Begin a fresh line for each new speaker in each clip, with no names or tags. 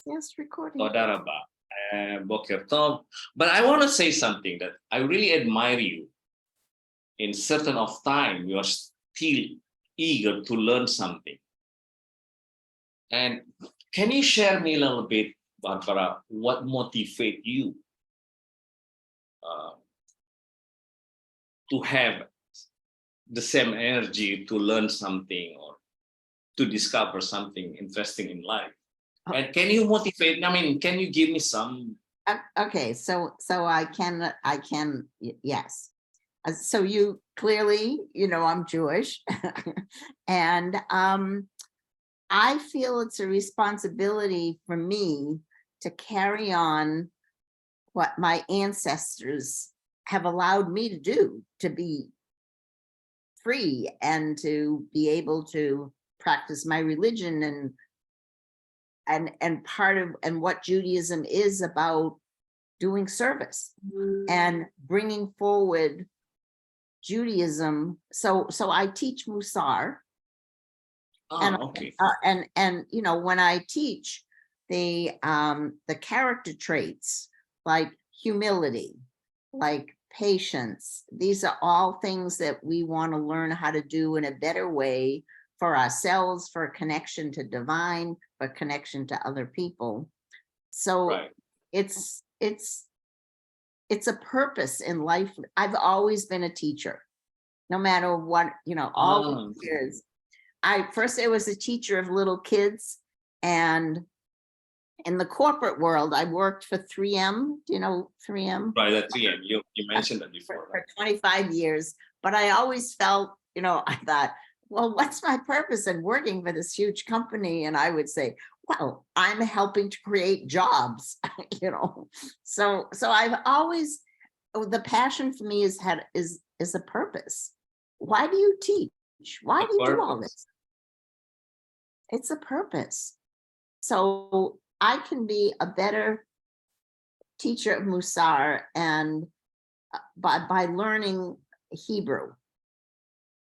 Yes, recording.
Toda Rabba. Boker Tov. But I want to say something that I really admire you. In certain of time, you are still eager to learn something. And can you share me a little bit, Barbara, what motivate you uh, to have the same energy to learn something or to discover something interesting in life? And can you motivate? I mean, can you give me some?
Okay, so I can yes. So you clearly, I'm Jewish, and I feel it's a responsibility for me to carry on what my ancestors have allowed me to do, to be free and to be able to practice my religion and part of and what Judaism is about, doing service and bringing forward Judaism. So I teach Musar, and
Okay.
when I teach the character traits like humility, like patience, these are all things that we want to learn how to do in a better way for ourselves, for connection to divine, for connection to other people. So
Right.
it's a purpose in life. I've always been a teacher, no matter what, all the years. I was a teacher of little kids, and in the corporate world, I worked for 3M. Do you know 3M?
Right, at 3M. You mentioned that before,
For
right?
25 years, but I always felt, I thought, well, what's my purpose in working for this huge company? And I would say, well, I'm helping to create jobs, So I've always, the passion for me is a purpose. Why do you teach? Why
A
do you do all
purpose.
this? It's a purpose. So I can be a better teacher of Musar and by learning Hebrew,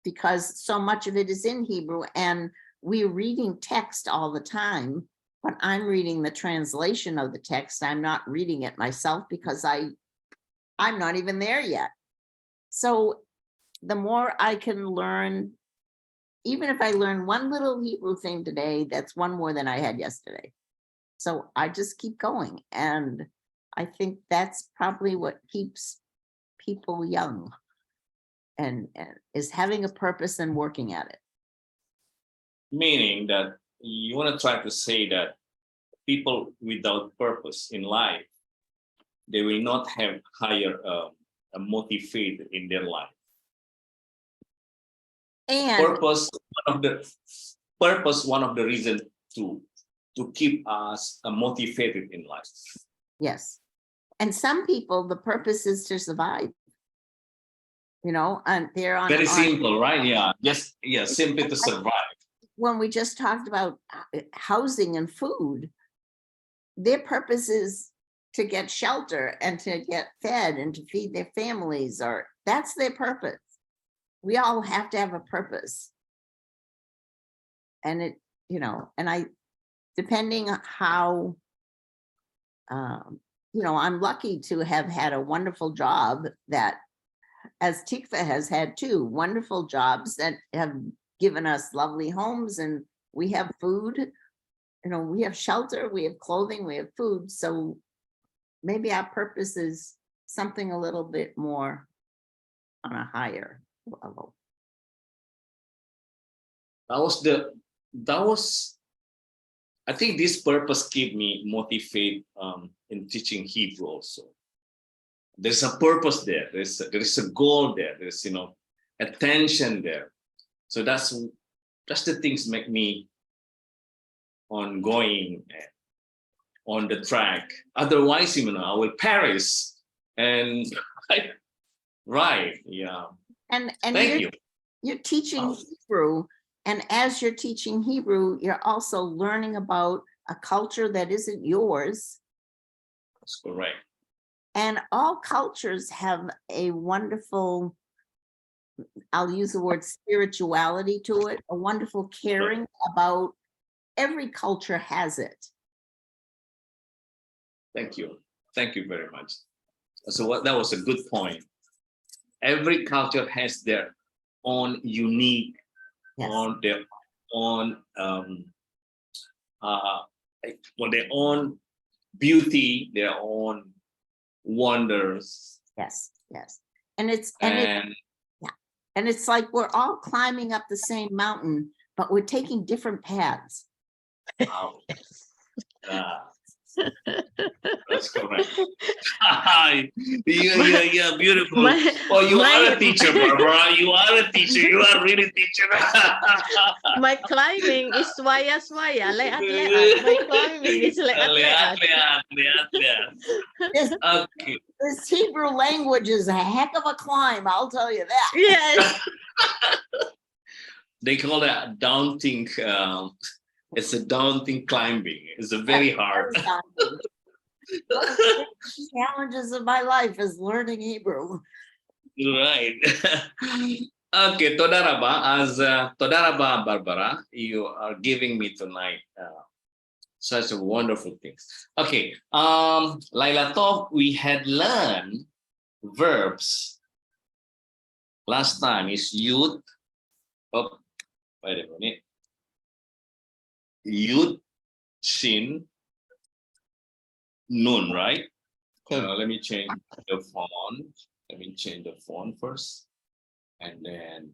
because so much of it is in Hebrew and we're reading text all the time, but I'm reading the translation of the text. I'm not reading it myself because I'm not even there yet. So the more I can learn, even if I learn one little Hebrew thing today, that's one more than I had yesterday. So I just keep going. And I think that's probably what keeps people young and is having a purpose and working at it.
Meaning that you want to try to say that people without purpose in life, they will not have higher motivated in their life.
And
Purpose, one of the reasons to keep us motivated in life.
yes. And some people, the purpose is to survive. And they're
Very simple, right? Yeah. Just simply to survive.
When we just talked about housing and food, their purpose is to get shelter and to get fed and to feed their families, or that's their purpose. We all have to have a purpose. And depending on how, I'm lucky to have had a wonderful job that, as Tikva has had too, wonderful jobs that have given us lovely homes, and we have food, we have shelter, we have clothing, we have food. So maybe our purpose is something a little bit more on a higher level.
I think this purpose keep me motivated in teaching Hebrew also. There's a purpose there. There is a goal there. There's attention there. So that's the things make me ongoing on the track. Otherwise, I will perish. And right, yeah.
And
Thank you.
You're teaching Hebrew, and as you're teaching Hebrew, you're also learning about a culture that isn't yours.
That's correct.
And all cultures have a wonderful, I'll use the word spirituality to it, a wonderful caring about, every culture has it.
Thank you very much. So that was a good point. Every culture has their own unique,
Yes,
on their own their own beauty, their own wonders,
yes, yes. And it's like we're all climbing up the same mountain, but we're taking different paths.
wow, that's correct. Yeah, beautiful.
My,
Oh, you are
my,
a teacher, Barbara. You are a teacher. You are really a teacher.
my climbing is swaya-swaya, leat-leat. My climbing is
Lihat,
leat-leat.
lihat.
This,
Okay.
this Hebrew language is a heck of a climb, I'll tell you that.
Yes.
They call that daunting. It's a daunting climbing. It's a very hard.
One of the biggest challenges of my life is learning Hebrew.
Right. Okay, Toda Rabba, Barbara, you are giving me tonight such a wonderful things. Okay, Laila Tov, we had learned verbs last time. Is yud. Oh, wait a minute. Yud, shin, nun, right? Let me change the font. Let me change the font first. And then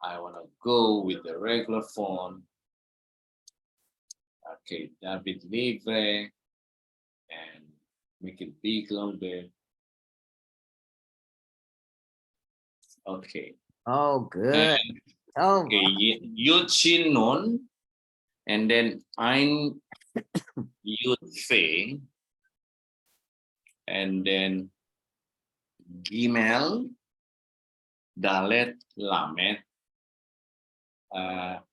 I want to go with the regular font. Okay, David Livre. And make it big a little bit. Okay.
Oh, good.
And,
Oh,
okay, Yud Shin Nun. And then Ein Yud Fe. And then Gimel, Dalet, Lamet.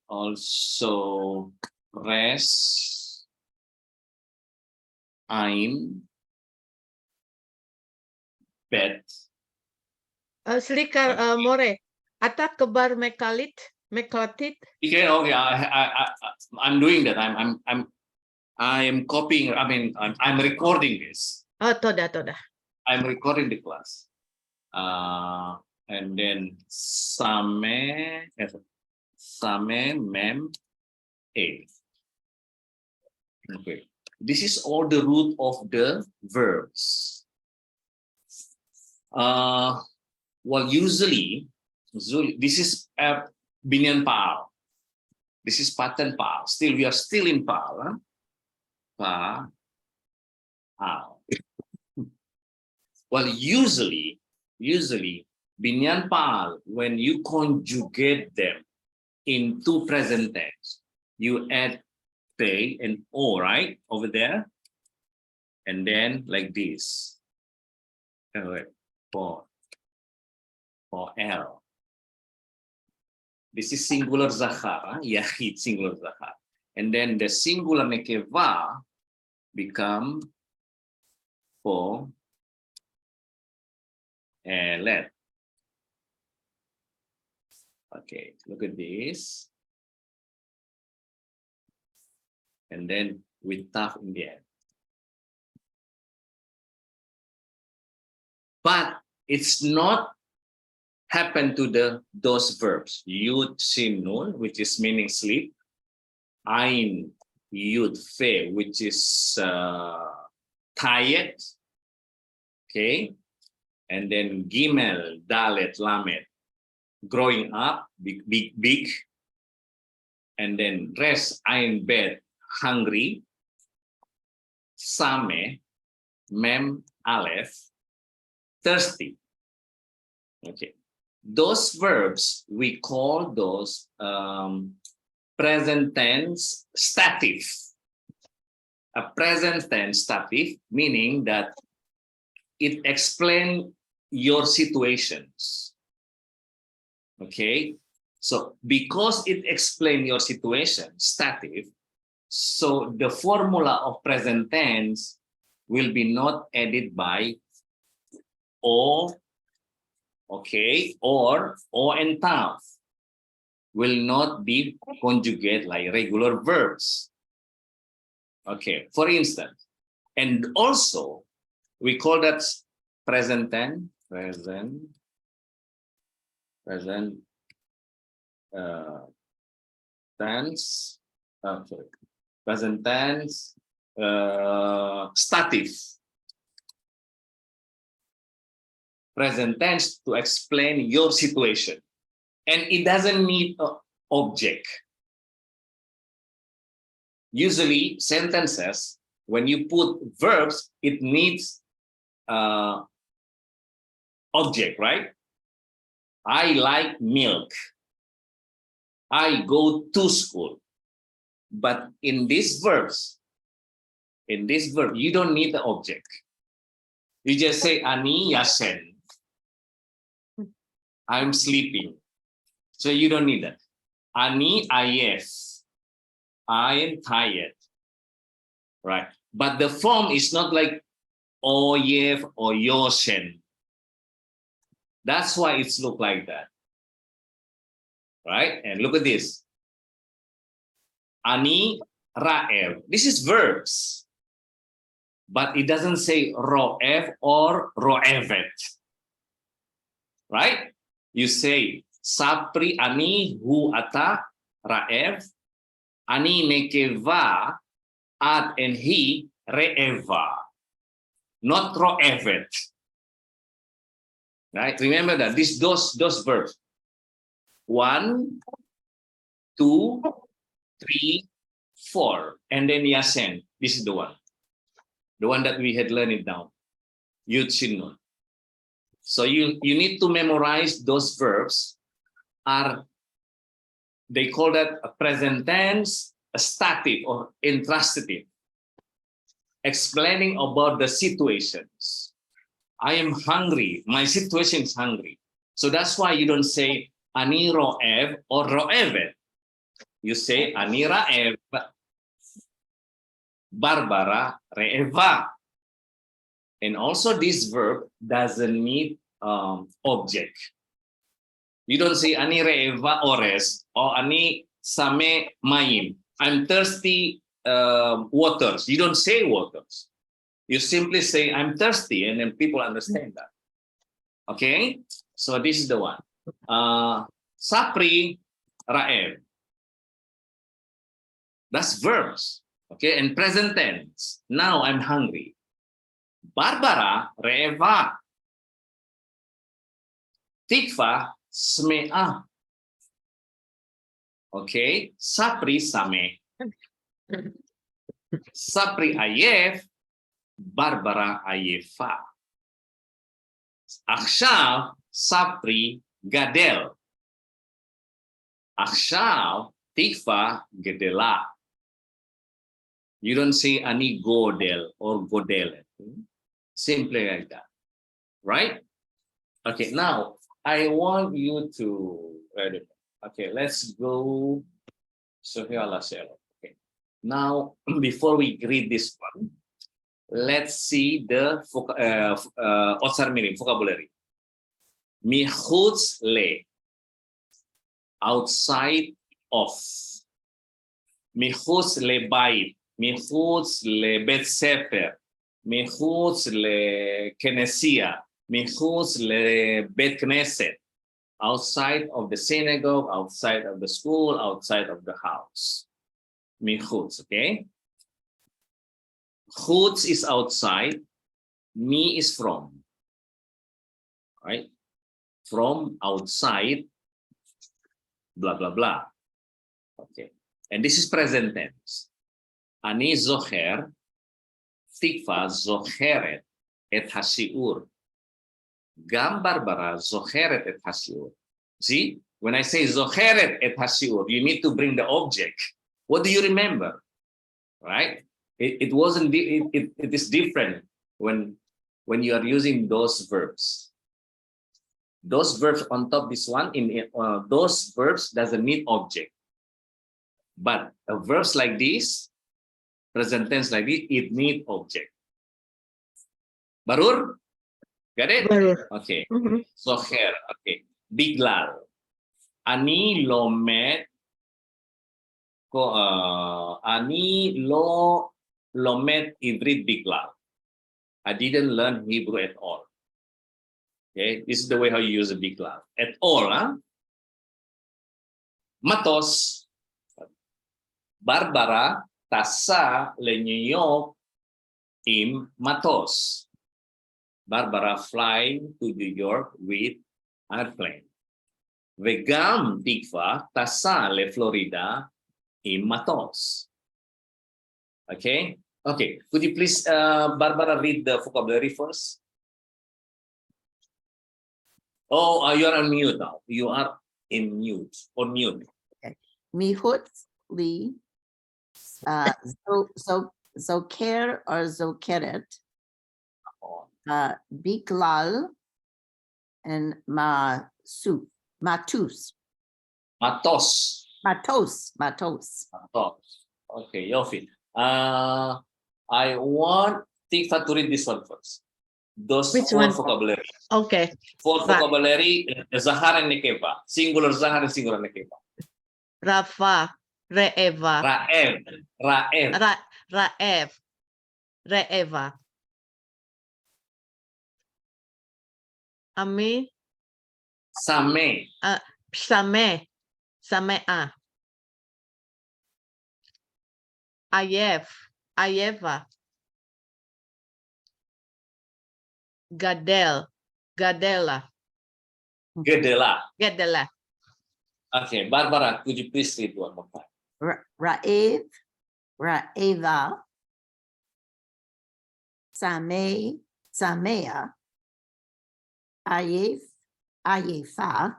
Also Res, Ain, Bet.
Selikar more. Ata kebar mekalit.
Okay, I'm doing that. I'm copying. I mean, I'm recording this.
Oh, toda.
I'm recording the class. And then Same Mem A. Okay. This is all the root of the verbs. Well, usually this is Binyan Pal. This is pattern Pal. Still, we are still in Pal. Pal. Well, usually Binyan Pal, when you conjugate them in two present tense, you add P and O, right? Over there. And then like this. For L. This is singular Zachar. Yahid, singular Zachar. And then the singular Nekeva become for let. Okay, look at this. And then with taf in the end. But it's not happen to those verbs. Yud Shin Nun, which is meaning sleep. Ain Yud Fe, which is tired. Okay. And then Gimel, Dalet, Lamet, growing up, big. And then Res, Ain, Bet, hungry. Same, Mem, Aleph, thirsty. Okay. Those verbs, we call those present tense stative. A present tense stative, meaning that it explains your situations. Okay, so because it explains your situation, stative, so the formula of present tense will be not added by O, okay, or O and taf will not be conjugate like regular verbs. Okay, for instance, And also, we call that present tense, present tense, sorry, present tense, stative. Present tense to explain your situation. And it doesn't need an object. Usually, sentences, when you put verbs, it needs object, right? I like milk. I go to school. But in these verbs, you don't need the object. You just say, Ani yasen. I'm sleeping. So you don't need that. Ani ayef. I am tired. Right? But the form is not like oyef or yosen. That's why it's look like that. Right? And look at this. Ani ra'ev. This is verbs. But it doesn't say ro'ev or ro'evet. Right? You say, Sapri ani hu ata ra'ev. Ani nekeva at and he re'eva. Not ro'evet. Right? Remember that. Those verbs. 1, 2, 3, 4. And then yasen. This is the one. The one that we had learned it down. Yud Shin Nun. So you need to memorize those verbs. They call that a present tense, a stative or intransitive. Explaining about the situations. I am hungry. My situation is hungry. So that's why you don't say ani ro'ev or ro'evet. You say ani ra'ev. Barbara re'eva. And also this verb doesn't need object. You don't say ani re'eva ores or ani same maim. I'm thirsty waters. You don't say waters. You simply say I'm thirsty and then people understand that. Okay? So this is the one. Sapri ra'ev. That's verbs. Okay, and present tense. Now I'm hungry. Barbara re'eva. Tikva sme'a. Okay, Sapri same. Sapri ayef. Barbara ayefa. Akshav Sapri gadel. Akshav Tikva gedela. You don't say ani godel or godel. Simply like that. Right? Okay, now I want you to okay, let's go. Okay. Now, before we read this one, let's see the Otsar Mirim vocabulary. Michutz le. Outside of. Michutz le bait. Michutz le bet sefer, michutz le kenesia, michutz le bet knesset, outside of the synagogue, outside of the school, outside of the house. Michutz, okay? Chutz is outside, mi is from, right? From outside, blah, blah, blah. Okay, and this is present tense. Ani zocher, Tikva zocheret et hasiur. Gam Barbara zocheret et hasiur. See, when I say zocheret et hasiur, you need to bring the object. What do you remember? Right? It is different when you are using those verbs. Those verbs on top this one, those verbs doesn't need object. But verbs like this, present tense like this, it need object. Barur? Got it?
Barur.
Okay. Zocher. Okay. Biglal. Ani lomet. Ani lo lomet ivrit biklal. I didn't learn Hebrew at all. Okay, this is the way how you use a biklal. At all, huh? Matos, Barbara tasa lenyok im matos. Barbara flying to New York with airplane. Vegam Tikva tasa le Florida im matos. Okay. Okay. Could you please, Barbara, read the vocabulary first? Oh, you're on mute now. You are in mute. On mute.
Mihut li, zoker or zokeret, biklal, and matus.
Matos.
Matos.
Matos. Okay, Yofi. I want Tikva to read this one first. Those
Which
four
one?
vocabulary.
Okay.
Four
Right.
vocabulary, Zahar and Nekeva. Singular Zahar and singular Nekeva.
Rafa, Re'eva,
Raev. Raev.
Raev, Re'eva. Ami,
Same.
Same, Samea. Ayev, Ayeva. Gadel, Gadela,
Gedela.
Gadela.
Okay.
Barbara, could you please read one more time?
Raev, Raeva, Samea, Ayev, Ayefa,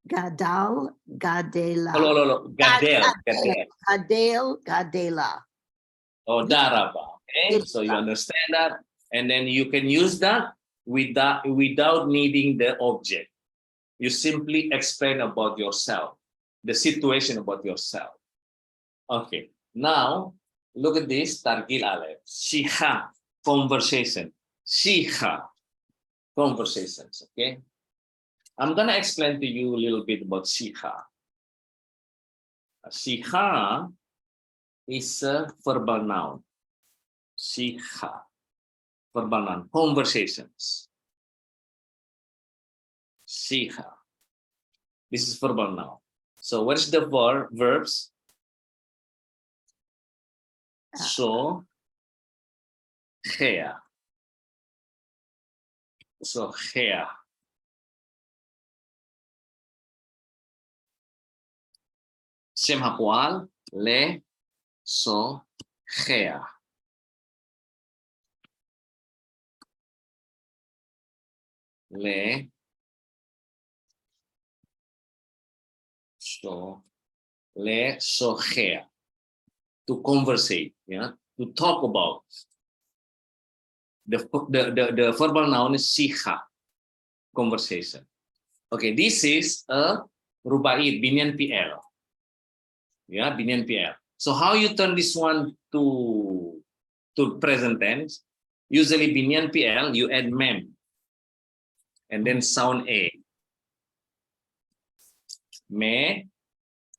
Gadal, Gadela.
Hello. Gadel.
Gadela.
Oh, Daraba. Okay,
Yes,
so you
sir.
understand that, and then you can use that without needing the object. You simply explain about yourself, the situation about yourself. Okay, now look at this, Targil Aleph. Shiha, conversation. Shiha, conversations. Okay, I'm gonna explain to you a little bit about Shiha. Shiha is a verbal noun. Shiha, verbal noun, conversations. Shiha. This is verbal noun. So what is the verbs? So, hea. So, hea. Shem hapual, le, so, hea. Le, so, hea. To conversate, yeah, to talk about. The verbal noun is shiha, conversation. Okay, this is a rubaid, binyan PL. Yeah, binyan PL. So how you turn this one to present tense? Usually binyan PL, you add mem and then sound A. Me,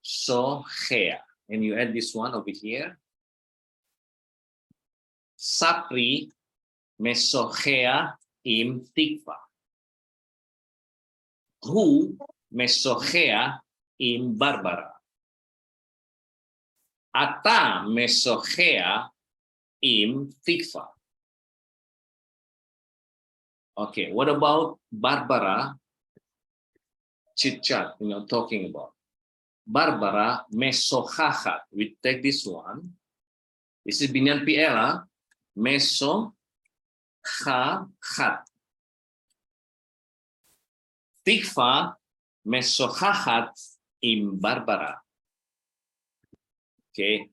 so, hea. And you add this one over here. Sapri mesohea im tikva. Who mesohea im Barbara. Ata mesohea im tikva. Okay, what about Barbara chit chat, talking about? Barbara mesohachat. We take this one. This is binyan PL. Mesohachat. Tikva mesohachat im Barbara. Okay.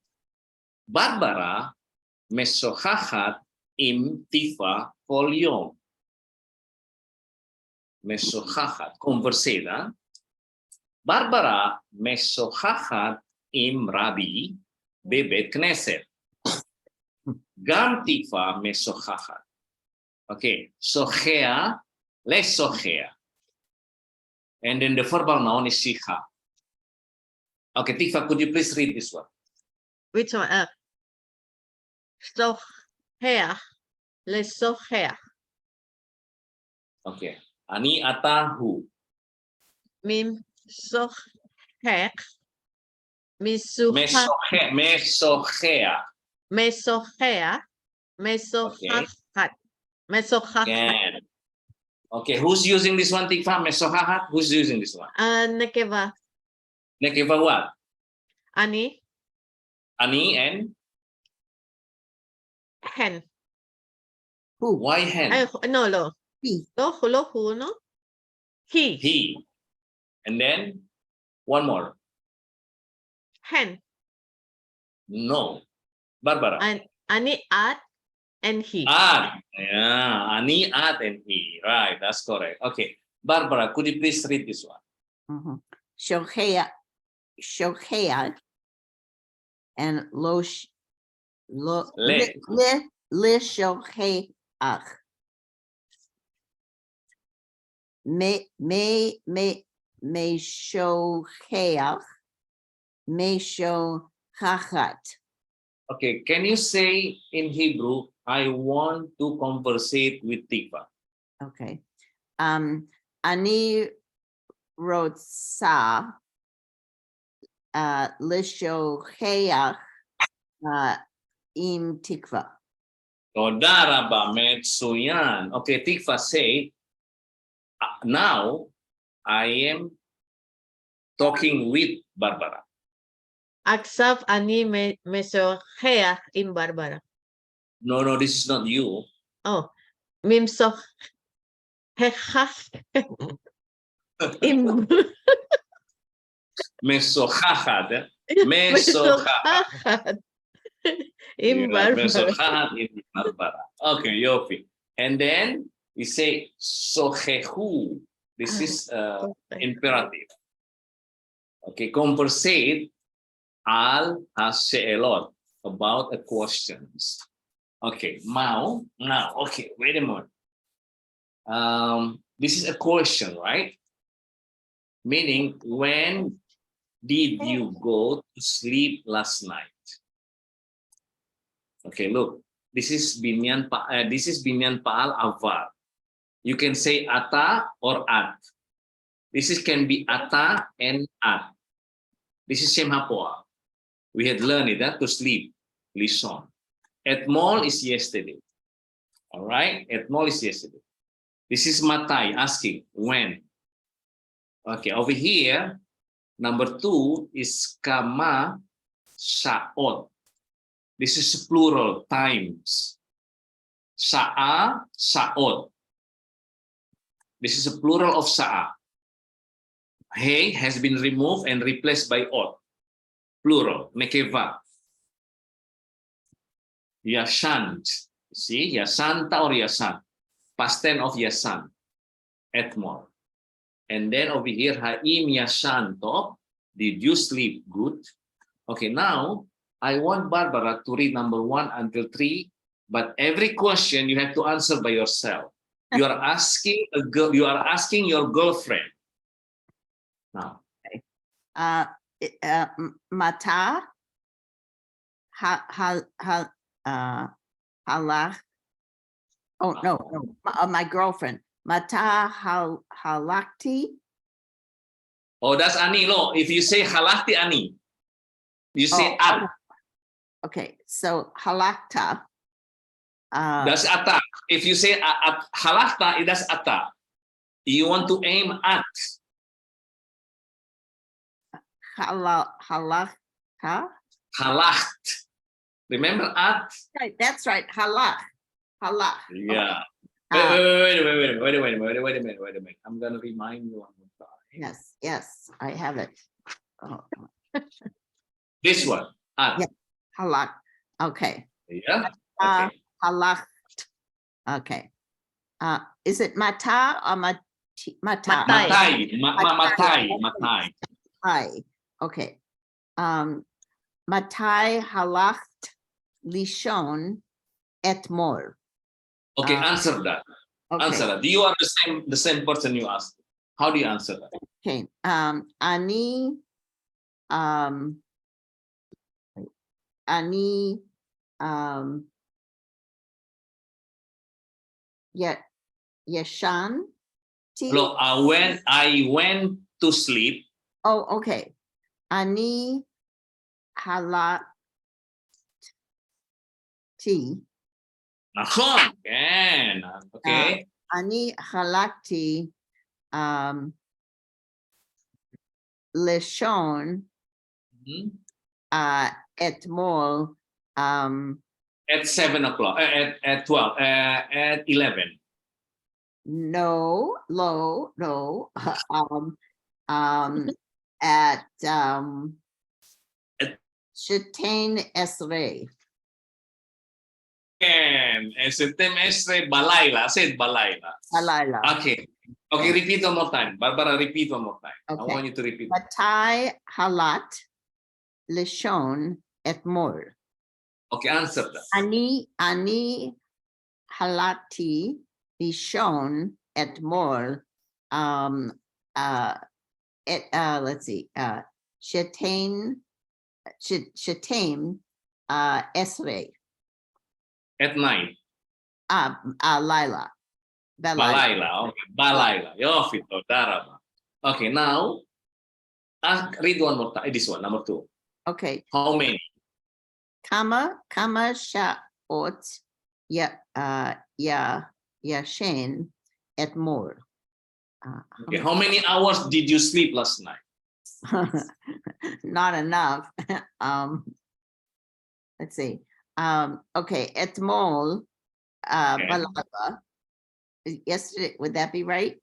Barbara mesohachat im Tikva kol yom. Mesohachat, conversela. Barbara mesohachat im Rabbi bebet Knesset. Gam tikva mesohachat. Okay, sohea, lesohea. And then the verbal noun is shiha. Okay, Tikva, could you please read this one?
which one? Soheach, lesoheach.
Okay. Ani atahu.
Mim soheach. Misuha.
Mesohea.
Mesohea. Mesohachat. Mesohachat.
Can. Okay, who's using this one, Tikva? Mesohahat? Who's using this one?
Nekeva.
Nekeva what?
Ani.
Ani and
Hen.
Who?
why hen?
No.
He.
Lo, who, no? He.
He. And then one more.
Hen.
No. Barbara.
Ani at and he.
At. Yeah. Ani, at, and he. Right. That's correct. Okay. Barbara, could you please read this one?
Mhm. Shohea and lo shoheach. Me shoheach. Me shohachat.
Okay. Can you say in Hebrew, I want to conversate with Tikva?
Okay. Ani rotsa lishoheach im tikva.
Toda raba metsuyan. Okay, Tikva say, now I am talking with Barbara.
Aksav ani mesoheach im Barbara.
No, this is not you.
Oh, mim soheach im
Mesohachat. Mesohachat.
im
Yeah,
Barbara.
Mesohachat in Barbara. Okay, Yofi. And then we say sohehu. This is imperative. Okay, conversate al hasheelot, about a questions. Okay, now, okay, wait a moment. This is a question, right? Meaning, when did you go to sleep last night? Okay, look, this is binyan pa'al avar. You can say ata or at. This can be ata and at. This is shem hapoa. We had learned it, to sleep, listen. Etmol is yesterday. All right, etmol is yesterday. This is matai, asking when. Okay, over here, number 2 is kama saot. This is plural, times. Sa'a, saot. This is a plural of sa'a. Hey has been removed and replaced by ot. Plural, nekeva. Yashan. See, yasanta or yasan. Past tense of yasan. Etmol. And then over here, ha'im yasanto. Did you sleep good? Okay, now I want Barbara to read number 1 until 3, but every question you have to answer by yourself. You are asking a girl. You are asking your girlfriend. Now,
Mata halach. Oh no, my girlfriend. Mata halakti.
oh, that's Ani. No, if you say halakti Ani, you say at.
Okay, so halakta.
That's ata. If you say at halakta, that's ata. You want to aim at.
Halakta.
Halacht. Remember at?
Right, that's right. Halach.
Yeah.
Okay.
Wait a minute. I'm gonna remind you one more time.
Yes, I have it. Oh,
This one. At.
Yeah. halak. Okay.
Yeah. Okay.
Halach. Okay. Is it mata or mata?
Matai.
Matai.
Hi. Okay. Matai halacht lishon etmol.
Okay, answer that.
Okay.
Answer that. You are the same person you asked. How do you answer that?
Okay. Ani Ani Yashan T.
Look, when I went to sleep,
Oh, okay. Ani Halat T.
Nahon. Yan. Okay.
Ani Halakti Leshon
Mhm.
Etmol
At 7 o'clock, at 12, at 11.
no at
At-
Shitain Esre.
And semestre balayla. I said balayla.
Alila.
Okay. Okay, repeat one more time. Barbara, repeat one more time. I
Okay.
want you to repeat.
Matai Halat Lishon Etmol.
Okay, answer that.
Ani Halati Lishon Etmol. Let's see. Shitain Esre.
At night.
Lila.
Balayla. Okay, balayla. Yofi, daraba. Okay, now, read one more time. This one, number 2.
Okay.
How many?
Kama Sha'ot Yashen Etmol.
Okay, how many hours did you sleep last night?
Not enough. Let's see. Okay, Etmol
Okay.
Balaba. Yesterday, would that be right?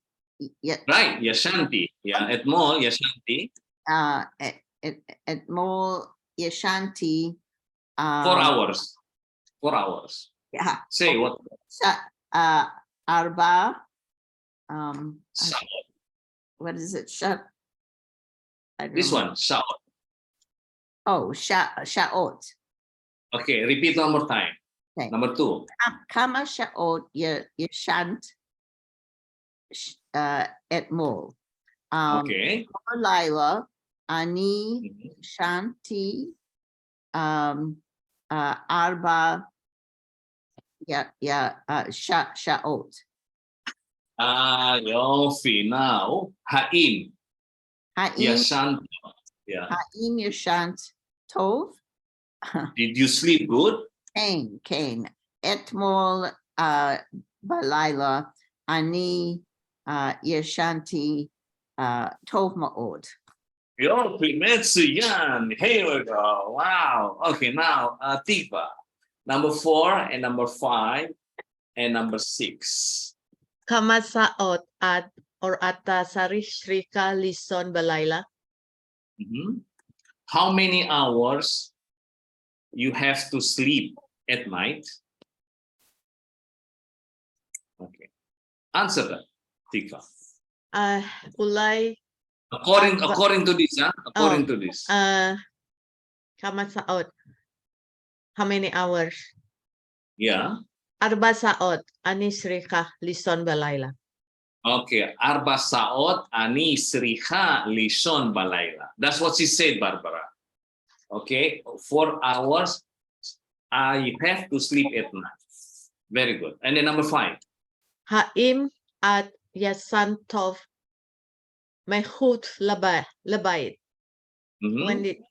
Yeah.
Right, Yashanti. Yeah, at mall, Yashanti.
Etmol Yashanti.
4 hours. 4 hours.
Yeah.
Say what?
Arba.
Sa'ot.
What is it? Shut.
This one, Sa'ot.
Oh, Sha'ot.
Okay, repeat one more time.
Okay.
Number 2.
Kama Sha'ot Yashant Etmol.
Okay.
Lila Ani
Mhm.
Shanti Arba Sha'ot.
Yofi. Now, Ha'im.
Ha'im
Yashanti. Yeah.
Ha'im Yashant Tov.
Did you sleep good?
Cain. Etmol Balayla Ani Yashanti Tov Ma'od.
Yofi, Metsuyan. Here we go. Wow. Okay, now, Tikva. Number 4 and number 5 and number 6.
Kamasaot at or ata sarishrika lison balayla.
Mhm. How many hours you have to sleep at night? Okay. Answer that, Tikva.
Ulay
According to this, huh? According to this.
kamasaot. How many hours?
Yeah.
Arba saot anishrika lison balayla.
Okay. Arba saot ani sriha lison balayla. That's what she said, Barbara. Okay. 4 hours. You have to sleep at night. Very good. And then number 5.
Haim at yasan tov mehut labayit.
Mhm.
When did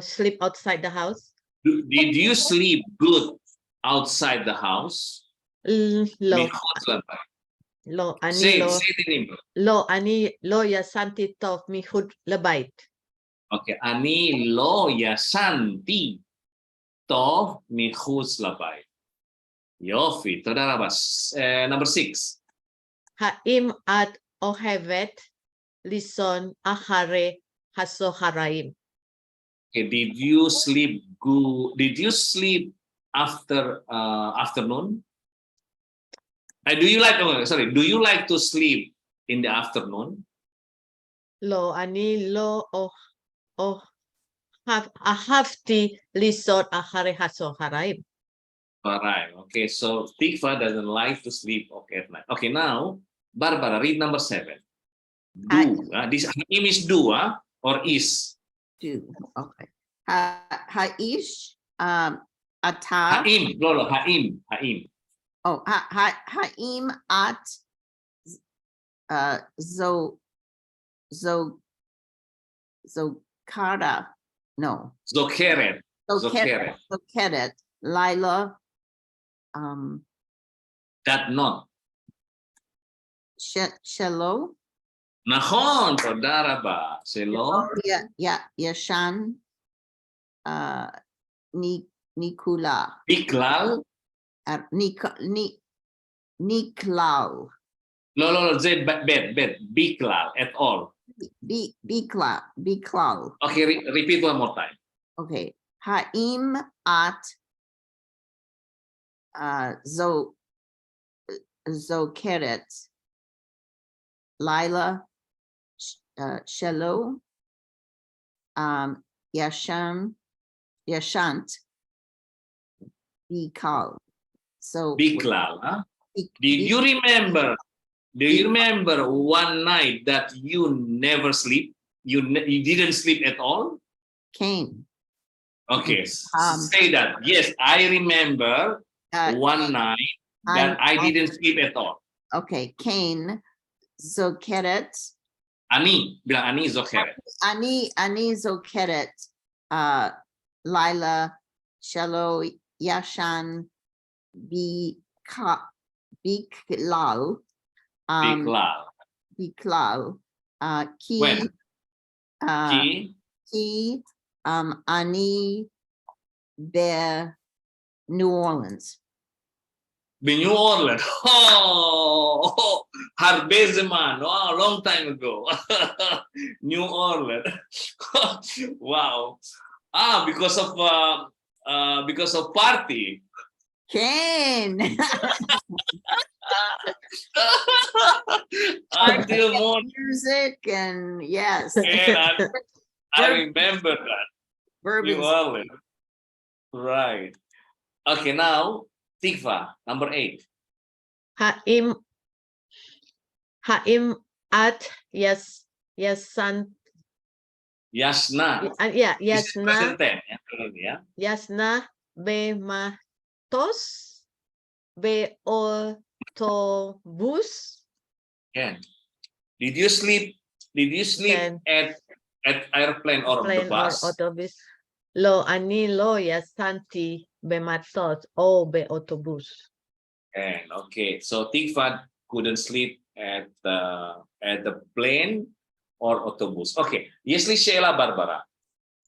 sleep outside the house?
Did you sleep good outside the house?
Lo
Mihut labay.
ani
Say
lo
it in English.
lo ani lo yasanti tov mihut labayit.
Okay. Ani lo yasanti tov mihus labay. Yofi. Toda raba. Number 6.
Haim at ohevet lison ahare hasoharaim.
Okay. Did you sleep good? Did you sleep after afternoon? Do you like? Oh, sorry. Do you like to sleep in the afternoon?
Lo ani lo ahavti lison ahare hasoharaim.
All right. Okay. So Tikva doesn't like to sleep at night. Okay. Now, Barbara, read number 7. Do. This name is do or is.
Do. Okay. Haish, Ata.
Haim, Lolo, Haim.
Oh, Haim at Zokara. No.
Zokeret. Zokeret.
Zokeret. Lila.
That not.
Shelo.
Nahon, תודה רבה. שלא.
Yashan. Nikula.
בכלל?
Niklal.
לא, זה בית, בכלל, at all.
Biklal.
Okay, repeat one more time.
Okay. Haim at Zokeret. Lila. Shelo. Yashant. Bikal. So
בכלל, huh? Did you remember? Do you remember one night that you never sleep? You didn't sleep at all?
Cain.
Okay, say that. Yes, I remember one night that I didn't sleep at all.
Okay, Cain, Zokeret,
Ani, bilang Ani Zokeret.
Ani Zokeret, Lila, Shelo, Yashan, Biklal,
Biklal.
Ki,
When?
Ki, Ani, Bear, New Orleans.
New Orleans. Oh, Harbe Zaman. Oh, long time ago. New Orleans. Wow. Because of party.
Cain.
Until morning.
Music and yes.
And I remember that. New
Bourbon.
Orleans. Right. Okay, now Tikva, number 8.
Haim at Yasan.
Yasna.
Yeah,
This is
Yasna.
present tense, yeah.
Yasna bematos beotobus.
Again. Did you sleep
Then-
at airplane or the
Plane
bus?
or autobus. Lo ani lo yasanti bematos o beotobus.
And okay, so Tikva couldn't sleep at the plane or autobus. Okay, Yesli Sheila Barbara.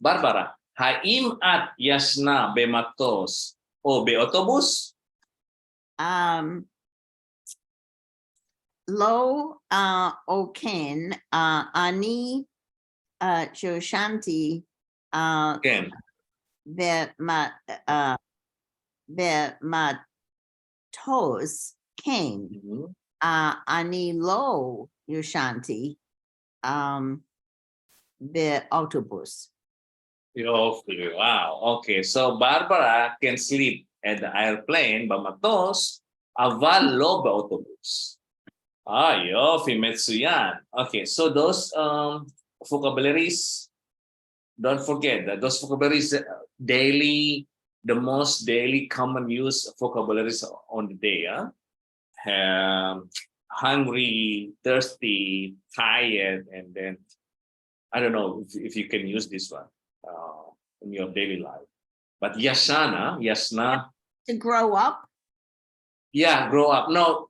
Barbara, haim at Yasna bematos o beotobus?
Lo Oken Ani Joshanti
Again.
Matos came
Mhm.
Ani Lo Yushanti the autobus.
Okay, wow. Okay, so Barbara can sleep at the airplane bamatos, aval lo ba-autobus. Yofi, metsuyan. Okay, so those vocabularies, don't forget that those vocabularies daily, the most daily common use vocabularies on the day. Hungry, thirsty, tired, and then I don't know if you can use this one in your daily life. But yasna,
To grow up.
yeah, grow up. No,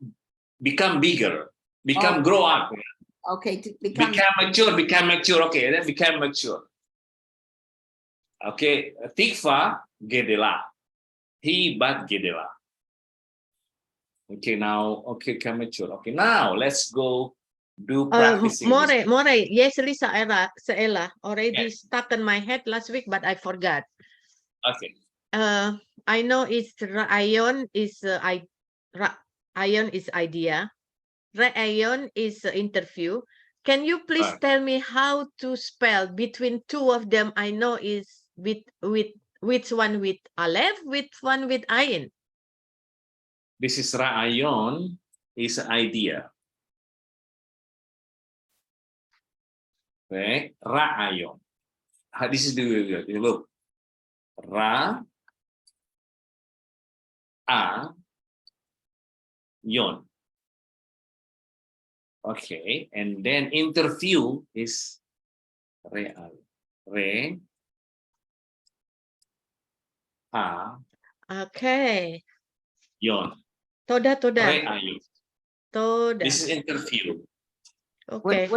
become bigger,
Oh.
grow up.
Okay, to become
Become mature. Okay, then become mature. Okay, Tikva, gedela. He but gedela. Okay, now, okay, become mature. Okay, now let's go do practicing.
More, yes, Lisa, Saela already stuck in my head last week, but I forgot.
Okay.
I know it's Ra'ayon is Ra'ayon is idea. Ra'ayon is interview. Can you please
Right.
tell me how to spell between two of them? I know is with which one with Aleph, which one with Ayin.
This is Ra'ayon, is idea. Okay, Ra'ayon. This is the look. Ra, A, Yon. Okay, and then interview is real. Re, A,
Okay.
Yon.
Toda, toda,
Re, ayo.
toda.
This is interview.
Okay.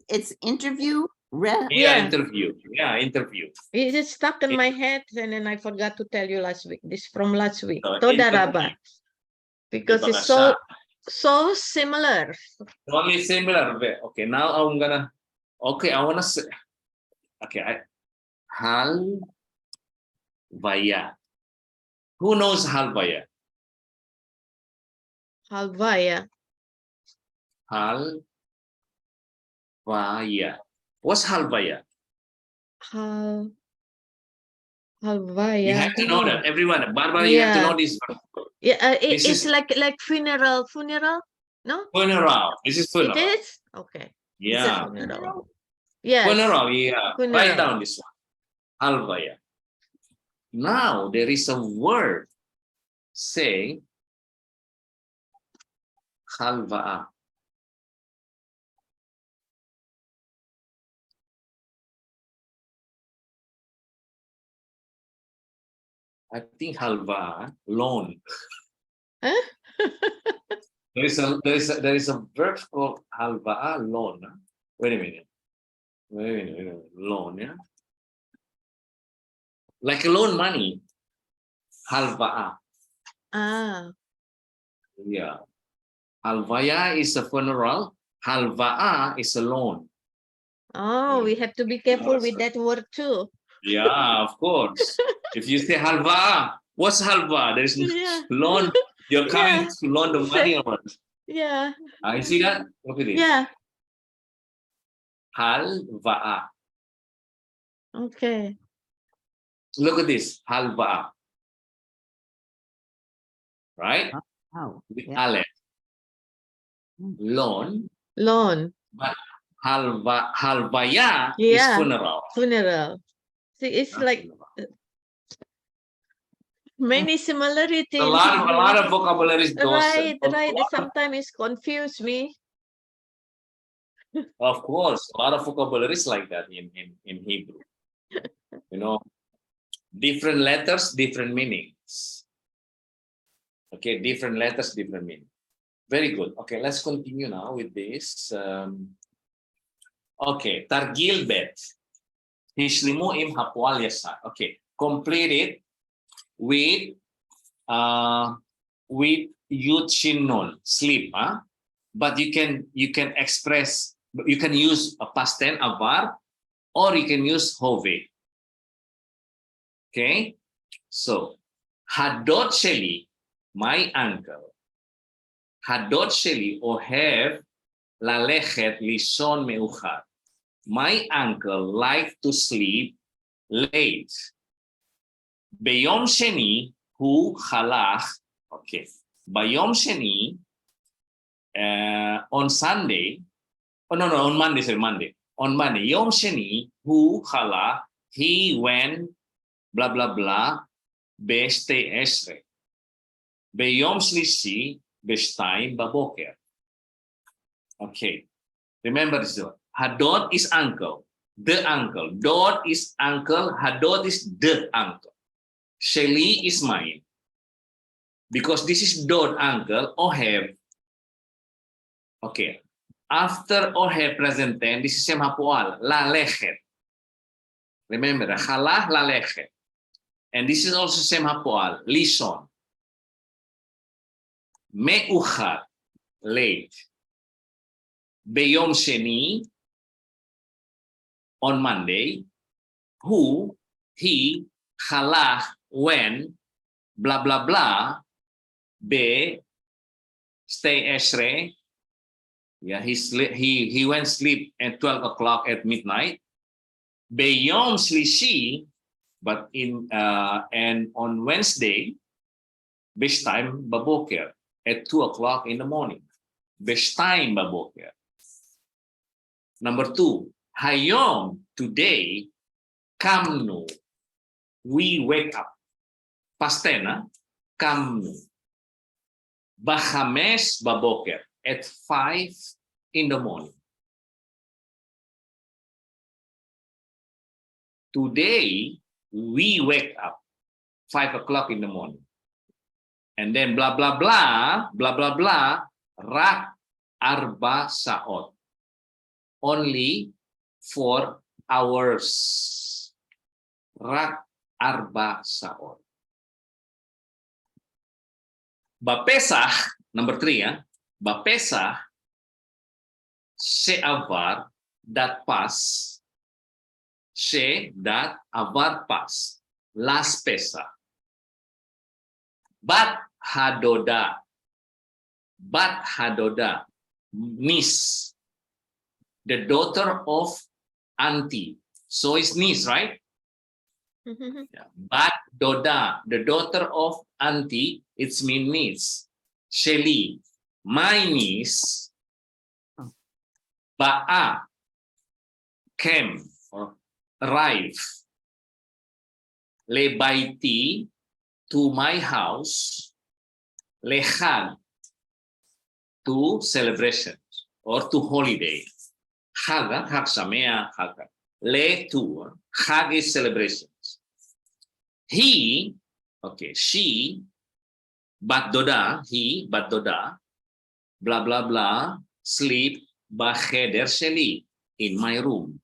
It's interview,
Yeah,
Yeah.
interview. Yeah, interview.
It just stuck in my head, and then I forgot to tell you last week. This from last week.
So,
Toda
interview.
raba. Because it's so similar.
Only similar. Okay, now I'm gonna. Okay, I wanna say. Okay, Hal Vaya. Who knows Hal Vaya?
Halvaya.
Hal Vaya. What's Hal Vaya? You
Halvaya.
have to know that, everyone. Barbara, you have to know this.
Yeah,
This
it's
is-
like funeral. No,
Funeral. This is
it
funeral.
is okay.
Yeah.
Funeral. Yes.
Funeral, yeah. Write
Funeral.
down this one. Halvaya. Now there is a word. Say Halva'a. I think halva, loan.
Huh?
There is a verb called halva, loan. Wait a minute. Loan, yeah. Like a loan money. Halva.
Ah,
Yeah. Halvaya is a funeral. Halva'a is a loan.
oh, we have to be careful with that word too.
Yeah, of course. If you say halva, what's halva? There is no
Yeah.
loan. You're coming to loan the money or what?
Yeah.
I see that. Look at this.
Yeah.
Halva'a.
Okay.
Look at this. Halva'a. Right?
Oh,
With
yeah.
Aleph. Loan.
Loan.
But halvaya is
Yeah.
funeral.
Funeral. See, it's
Not
like
funeral.
many similarities.
A lot of vocabularies goes.
Right. Sometimes it confuse me.
Of course, a lot of vocabularies like that in Hebrew. You know, different letters, different meanings. Okay, different letters, different meaning. Very good. Okay, let's continue now with this. Okay, Targil Bet. Hishlimu im hapwal yasa. Okay, complete it with yud shin nun, sleep. Huh? But you can express. You can use a past tense, a verb, or you can use hove. Okay, so Hadot Sheli, my uncle, Hadot Sheli ohev lalechet lishon meuchar. My uncle liked to sleep late. Beyom Sheni hu halach. Okay, Bayom Sheni on Sunday. Oh no, on Monday. Sorry, Monday. On Monday, Yom Sheni hu halach. He went blah blah blah. Beste esre. Beyom Shlishi beshtayim baboker. Okay, remember this one. Hadot is uncle, the uncle. Dot is uncle. Hadot is the uncle. Sheli is mine. Because this is dot uncle, ohev. Okay. After ohev present tense, this is same hapual, lalechet. Remember, halah lalechet. And this is also same hapual, lison. Meuchar, late. Beyom Sheni, on Monday, who, he, halach, when, blah, blah, blah, be, stay esre. Yeah, he went sleep at 12 o'clock at midnight. Beyom Shlishi, but and on Wednesday, Beshtayim baboker, at 2 o'clock in the morning. Beshtayim baboker. Number 2, Hayom, today, Kamnu, we wake up. Past tense, ha? Kami. Bahames baboker. At 5 in the morning. Today, we wake up 5 o'clock in the morning. And then blah, blah, blah, blah, blah, blah, rak arba saot. Only 4 hours. Rak arba saot. Bapesah, number 3, Bapesah she'avar that pass, she that avar pass, last Pesach. Bat Hadoda niece, the daughter of auntie. So it's niece, right? Yeah. Bat Doda, the daughter of auntie, it's mean niece. Shelly, my niece. Ba'a came or arrive. Lebaiti, to my house. Lechag, to celebration or to holiday. Haga, Hag Samea, Haga. Le to, Hag is celebrations. He, okay, she, Bat Doda, he, Bat Doda, blah, blah, blah, sleep, Cheder Sheli, in my room.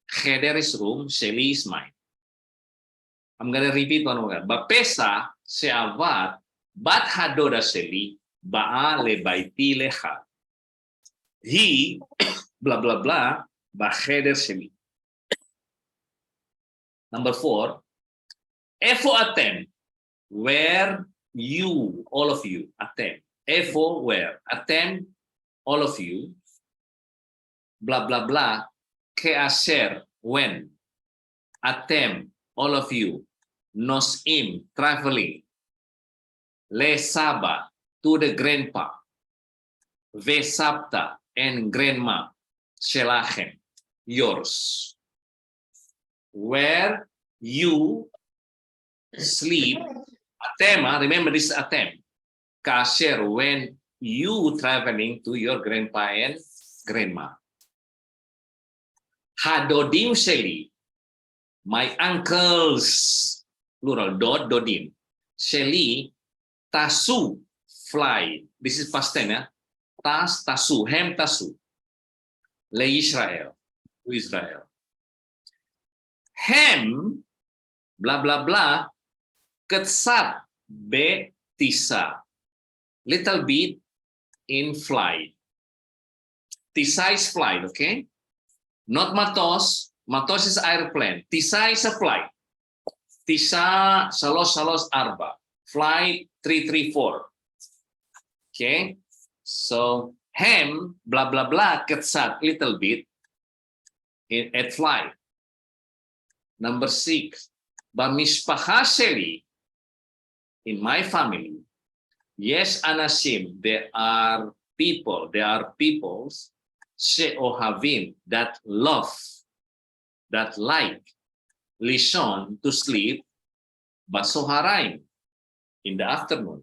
Cheder is room, Sheli is mine. I'm going to repeat one more time. Bapesa she'avat bat hadoda Sheli ba'a lebaiti lecha. He, blah, blah, blah, Cheder Sheli. Number 4, Efo atem, where you, all of you, atem. Efo, where? Atem, all of you, blah, blah, blah, keasher, when. Atem, all of you, nosim, traveling. Le saba, to the grandpa. Ve sapta, and grandma, shelachem, yours. Where you sleep, atema, remember this is atem. Kasher, when you traveling to your grandpa and grandma. Hadodim Sheli, my uncles, plural, dodim. Sheli, tasu, fly. This is past tense, tasu, hem tasu. Le Israel, to Israel. Hem, blah, blah, blah, ketsat betisa. Little bit in flight. Tisa is flight, okay? Not matos. Matos is airplane. Tisa is a flight. Tisa salos arba. Flight 334. Okay? So, hem, blah, blah, blah, ketsat, little bit at flight. Number 6, Bamishpacha Sheli, in my family, yes, Anasim, there are peoples, she'ohavim, that love, that like, lishon, to sleep, basoharaim, in the afternoon.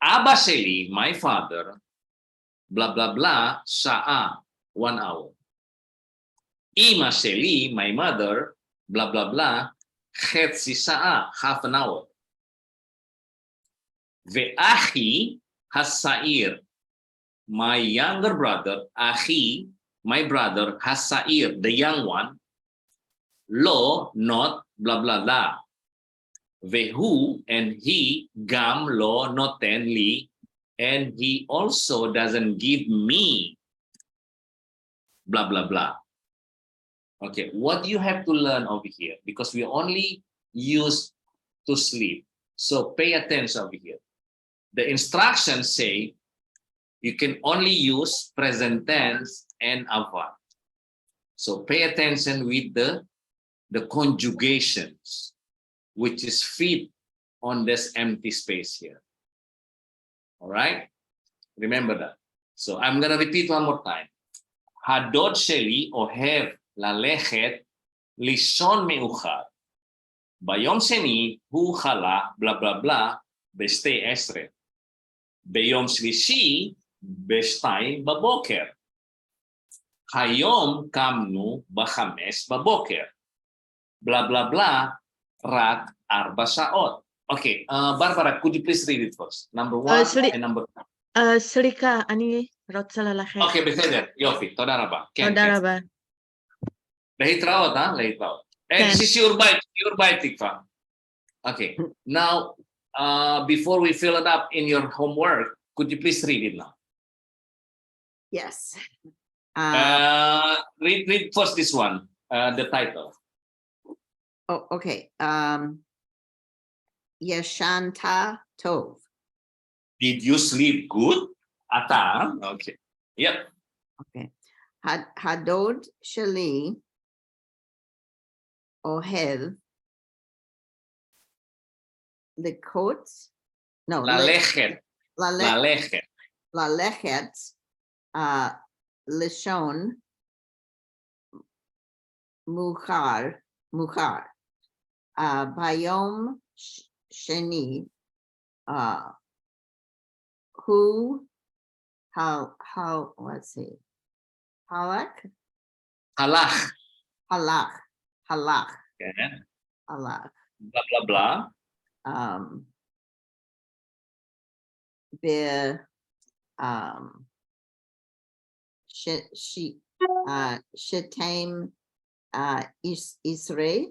Abba Sheli, my father, blah, blah, blah, sha'a, 1 hour. Ima Sheli, my mother, blah, blah, blah, chetzi sa'a, half an hour. Ve'ahi hasair, my younger brother, ahi, my brother, hasair, the young one, lo, not, blah, blah, blah. Vehu, and he, gam, lo, noten, li, and he also doesn't give me, blah, blah, blah. Okay, what you have to learn over here, because we only use to sleep. So pay attention over here. The instructions say you can only use present tense and avar. So pay attention with the conjugations, which is fit on this empty space here. All right? Remember that. So I'm going to repeat one more time. Hadod Sheli, or have lalechet לישון מאוחר. ביום שני הוא חלה בלה בלה בלה ב-12. ביום שלישי ב-2 בבוקר. היום קמנו ב-5 בבוקר. בלה בלה בלה רק 4 שעות. Okay, Barbara, could you please read it first? Number 1
sorry.
and number 2.
סליקה, אני רוצה ללכת.
אוקיי, בסדר, יופי, תודה רבה. כן,
תודה
כן.
רבה.
להתראות, להתראות.
כן.
This is your bite, תקווה. Okay, now, before we fill it up in your homework, could you please read it now?
Yes.
Read first this one, the title.
Oh, okay. Yashanta Tov.
Did you sleep good? Ata? Okay. Yep.
Okay. Hadod Shali Ohev Likot. No.
ללכת.
Lalech.
ללכת.
Lalechet. Lishon. Mukhar. Bayom Sheni. Who? How? Let's see. Halach.
הלך.
Halach.
כן.
Halach.
בלה בלה בלה.
Be Shetem Israel.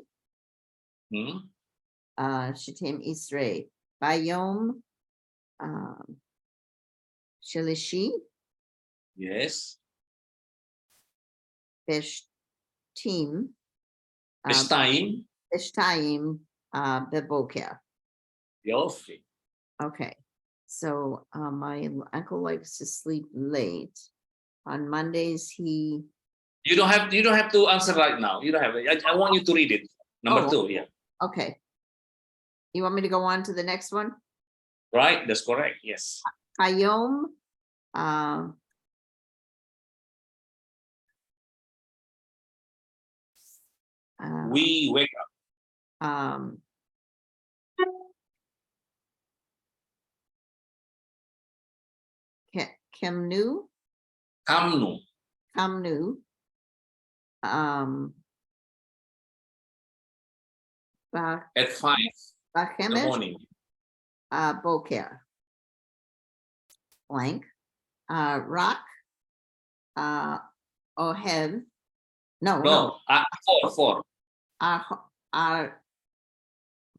Shetem Israel. Bayom Shalishi.
Yes.
Beshtim.
בשתיים.
Beshtayim Beboker.
יופי.
Okay. So my uncle likes to sleep late. On Mondays, he.
You don't have to answer right now. You don't have. I want you to read it. Number 2, yeah.
Okay. You want me to go on to the next one?
Right? That's correct. Yes.
Hayom.
We wake up.
Kemnu.
קמנו. At 5 in the
Bachemet
morning.
Boker. Blank. Rak. Ohev. No.
No. 4.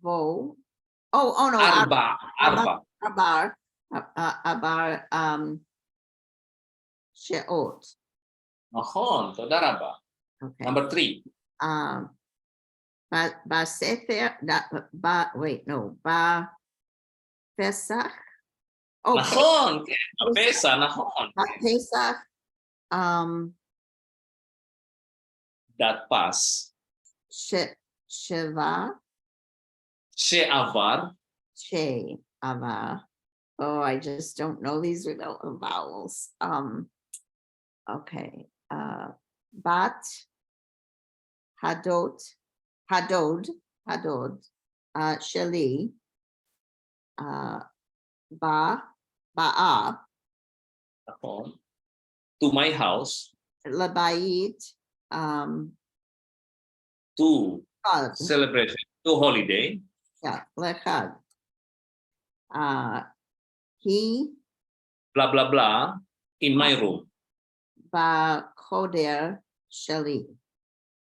Vo. Oh no.
أربع.
Abar Sheot.
נכון. תודה רבה.
Okay.
Number 3.
Basefer. Wait, no. Pesach. Okay.
נכון. כן. הפסח, נכון.
Pesach.
That pass.
Sheva.
שעבר.
She'avar. Oh, I just don't know these without the vowels. Okay. Bat. Hadod. Sheli. Ba'a.
נכון. To my house.
Labayit.
To
Chad.
celebration. To holiday.
Yeah, lechad. He.
Blah blah blah. In my room.
Ba choder sheli.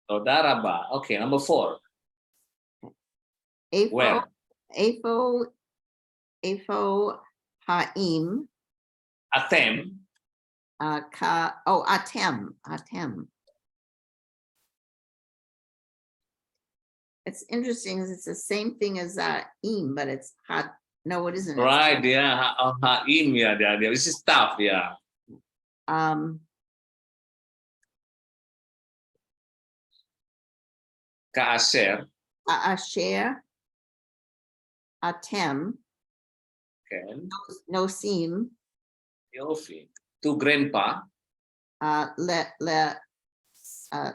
תודה רבה. Okay, number 4. Where?
Afo ha'im.
אתם.
Atem. It's interesting, it's the same thing as im, but it's hot. No, it isn't.
Right, yeah. Ha'im, yeah. This is tough, yeah. כאשר.
Asher. Atem.
כן.
Nosim.
יופי. To grandpa.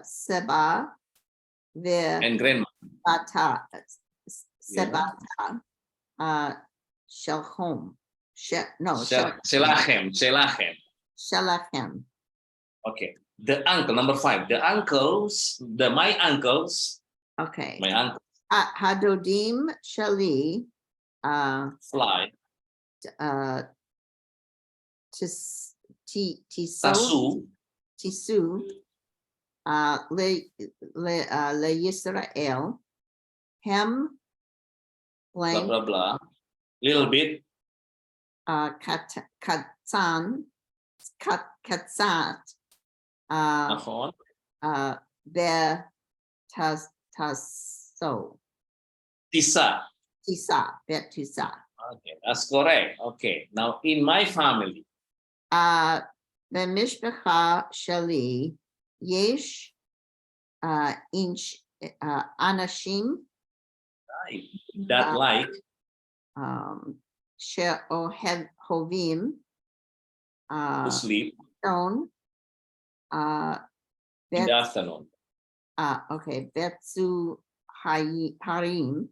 Seba.
and grandma.
Sebata,
Yeah.
Sebata, Shalom,
Selachem.
Shalachem.
Okay. The uncle, number 5. The uncles, my uncles,
Okay.
my uncle
Hadodim Shali,
fly,
Tisu,
Tasu,
Le Yisrael, Hem,
blah,
blank,
blah, blah. Little bit.
Katzan,
Nahon.
Tasso,
Tisa.
Tisa.
Okay, that's correct. Okay. Now, in my family,
במשפחה שלי יש אנשים
that like
שאוהבים
to sleep
לישון
in the afternoon.
אוקיי, בצהריים,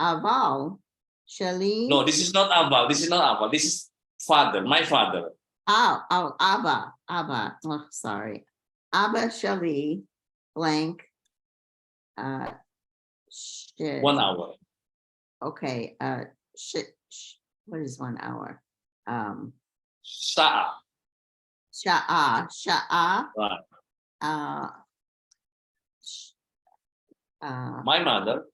אבל שלי
No, this is not Abba. This is father, my father.
Abba, oh, sorry. Abba Shali, blank.
1 hour.
Okay, what is 1 hour?
Sa'a.
Sha'a,
Right. My mother,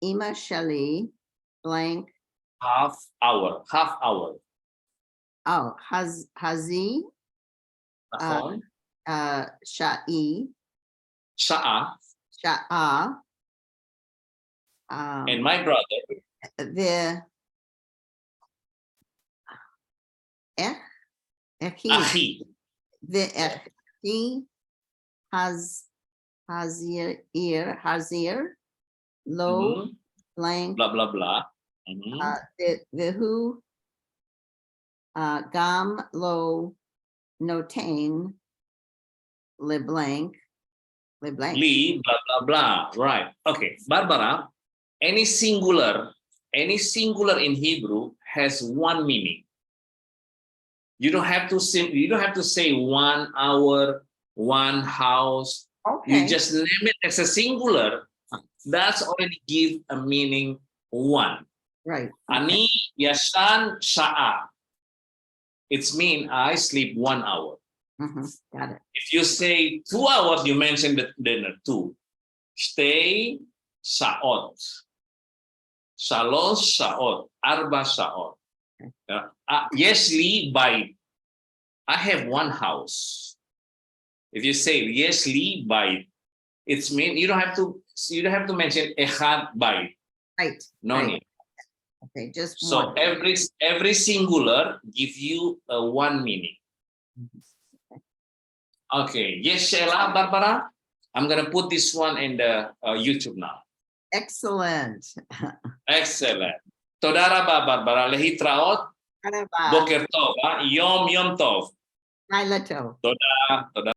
Ima Shali, blank.
half hour.
Hazi,
Nahon.
Sha'i,
Sa'a.
Sha'a,
And my brother,
the
Achi.
the Hazir, low,
Mhm.
blank,
Blah, blah, blah. Mhm.
the who, gam, low, notain, le blank.
Li, blah, blah, blah. Right. Okay. Barbara, any singular in Hebrew has one meaning. You don't have to say 1 hour, 1 house. You
Okay,
just name it as a singular. That's already give a meaning 1.
right.
Ani yashan sha'a. It's mean I sleep 1 hour.
Got it.
If you say 2 hours, you mention the 2. Stay sa'ot. Shalosh sa'ot. Arba sa'ot. Yes, li bait. I have 1 house. If you say yes, li bait, it's mean you don't have to mention echad bait.
Right.
No
right.
need.
Okay, just
So
one.
every singular give you a 1 meaning. Okay. Yes, Sheila, Barbara. I'm gonna put this one in the YouTube now.
Excellent.
Excellent. Toda raba, Barbara. Lehitraot.
Bye.
Boker tov. Yom tov.
Bye, Leto.
Toda.